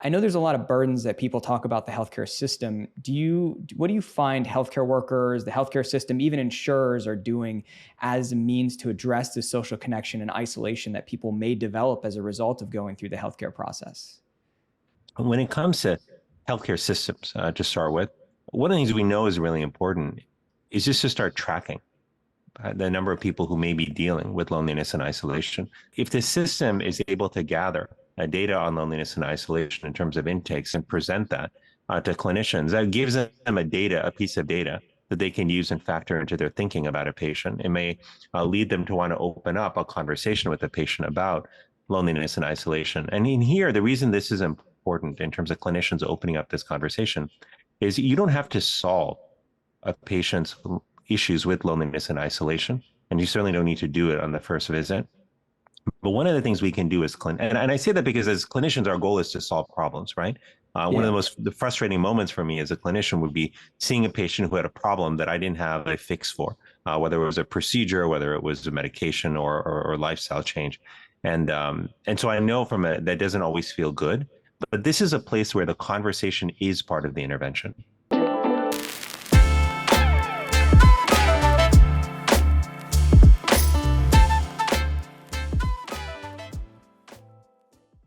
I know there's a lot of burdens that people talk about the healthcare system. What do you find healthcare workers, the healthcare system, even insurers are doing as a means to address the social connection and isolation that people may develop as a result of going through the healthcare process? When it comes to healthcare systems, to start with, one of the things we know is really important is just to start tracking the number of people who may be dealing with loneliness and isolation. If the system is able to gather data on loneliness and isolation in terms of intakes and present that to clinicians, that gives them a piece of data that they can use and factor into their thinking about a patient. It may lead them to want to open up a conversation with the patient about loneliness and isolation. And in here, the reason this is important in terms of clinicians opening up this conversation is you don't have to solve a patient's issues with loneliness and isolation, and you certainly don't need to do it on the first visit. But one of the things we can do as and I say that because as clinicians, our goal is to solve problems, right? One of Yeah. the frustrating moments for me as a clinician would be seeing a patient who had a problem that I didn't have a fix for, whether it was a procedure, whether it was a medication or lifestyle change. And so I know that doesn't always feel good, but this is a place where the conversation is part of the intervention.